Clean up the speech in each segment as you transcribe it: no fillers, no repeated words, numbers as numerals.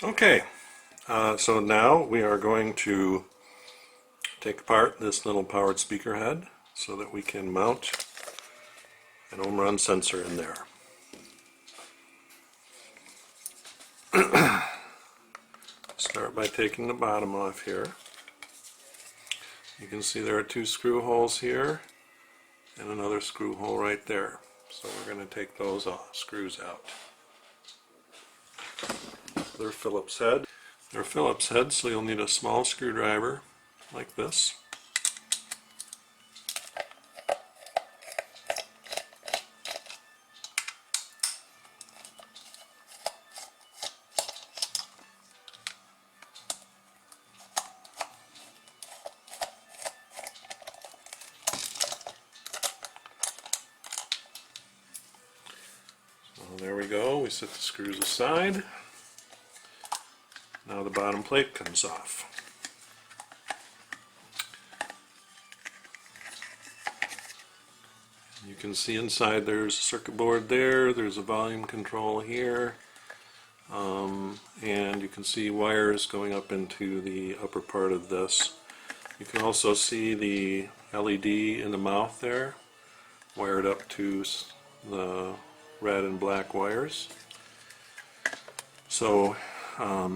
Okay, so now we are going to take apart this little powered speaker head so that we can mount an Omron sensor in there. Start by taking the bottom off here. You can see there are two screw holes here and another screw hole right there. So we're going to take those screws out. They're Phillips head. They're Phillips heads, so you'll need a small screwdriver like this. So there we go, we set the screws aside. Now the bottom plate comes off. You can see inside there's a circuit board there's a volume control here, and you can see wires going up into the upper part of this. You can also see the LED in the mouth there, wired up to the red and black wires. So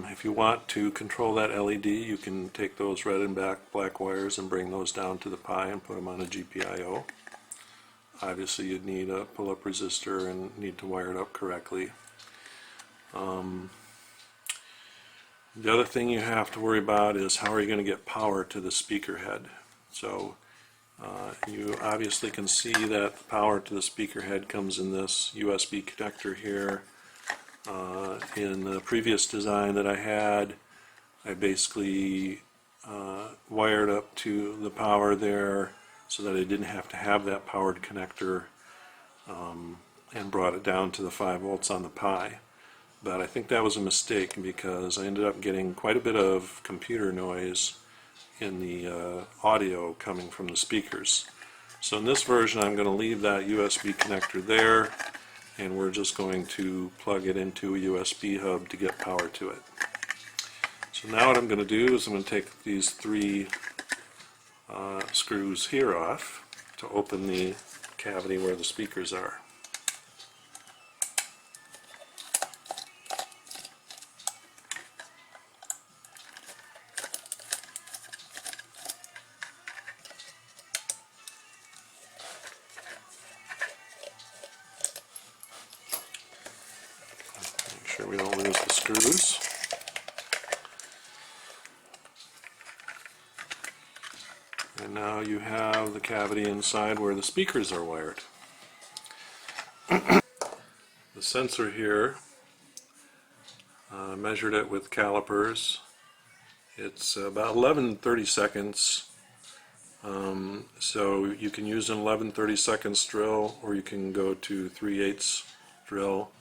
if you want to control that LED, you can take those red and black wires and bring those down to the Pi and put them on a GPIO. Obviously you'd need a pull-up resistor and need to wire it up correctly. The other thing you have to worry about is how are you going to get power to the speaker head. So you obviously can see that the power to the speaker head comes in this USB connector here. In the previous design that I had, I basically wired up to the power there so that I didn't have to have that powered connector, and brought it down to the 5 volts on the Pi. But I think that was a mistake because I ended up getting quite a bit of computer noise in the audio coming from the speakers. So in this version I'm going to leave that USB connector there, and we're just going to plug it into a USB hub to get power to it. So now what I'm going to do is I'm going to take these 3 screws here off to open the cavity where the speakers are. Make sure we don't lose the screws. And now you have the cavity inside where the speakers are wired. The sensor here, measured it with calipers. It's about 11/32, so you can use an 11/32 drill, or you can go to 3/8 drill.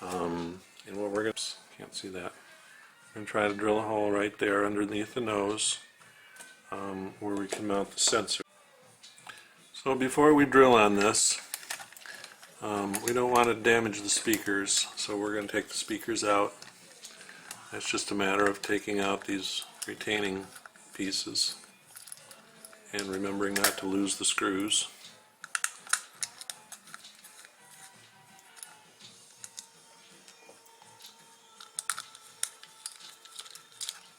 And what we're going to, can't see that, we're going to try to drill a hole right there underneath the nose, where we can mount the sensor. So before we drill on this, we don't want to damage the speakers, so we're going to take the speakers out. It's just a matter of taking out these retaining pieces and remembering not to lose the screws.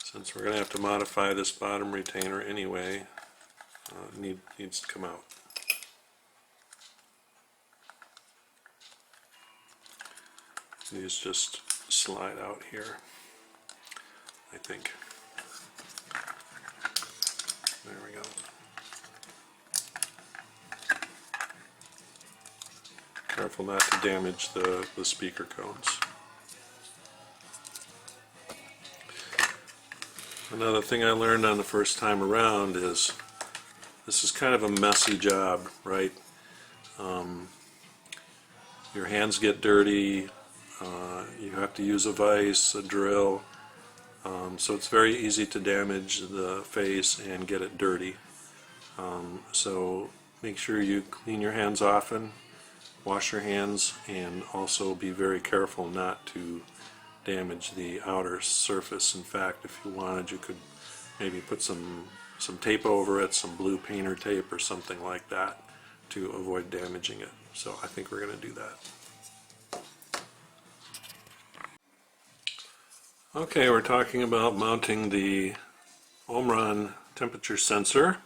Since we're going to have to modify this bottom retainer anyway, it needs to come out. These just slide out here, I think. There we go. Careful not to damage the speaker cones. Another thing I learned on the first time around is this is kind of a messy job, right? Your hands get dirty, you have to use a vise, a drill, so it's very easy to damage the face and get it dirty. So make sure you clean your hands often, wash your hands, and also be very careful not to damage the outer surface. In fact, if you wanted, you could maybe put some tape over it, some blue painter tape or something like that to avoid damaging it. So I think we're going to do that. Okay, we're talking about mounting the Omron temperature sensor,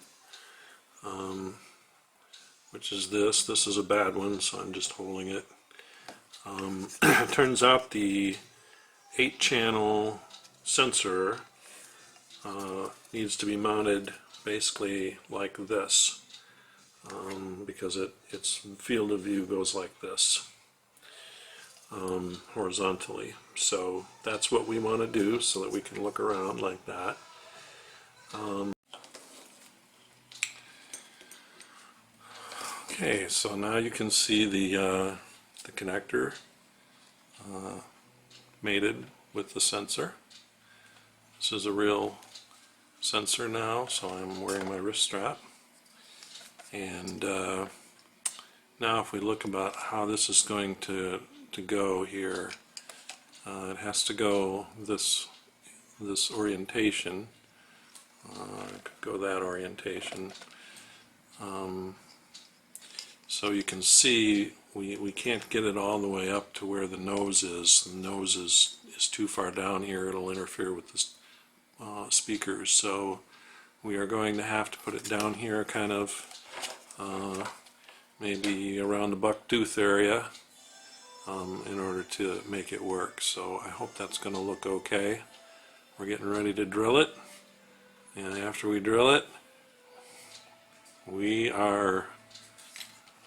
which is this. This is a bad one, so I'm just holding it. It turns out the 8-channel sensor needs to be mounted basically like this, because its field of view goes like this, horizontally. So that's what we want to do so that we can look around like that. Okay, so now you can see the connector mated with the sensor. This is a real sensor now, so I'm wearing my wrist strap. And now if we look about how this is going to go here, it has to go this orientation. It could go that orientation. So you can see we can't get it all the way up to where the nose is. The nose is too far down here. It'll interfere with the speakers. So we are going to have to put it down here, kind of maybe around the buck tooth area, in order to make it work. So I hope that's going to look okay. We're getting ready to drill it, and after we drill it,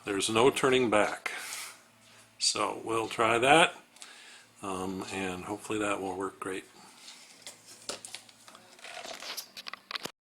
there's no turning back. So we'll try that, and hopefully that will work great.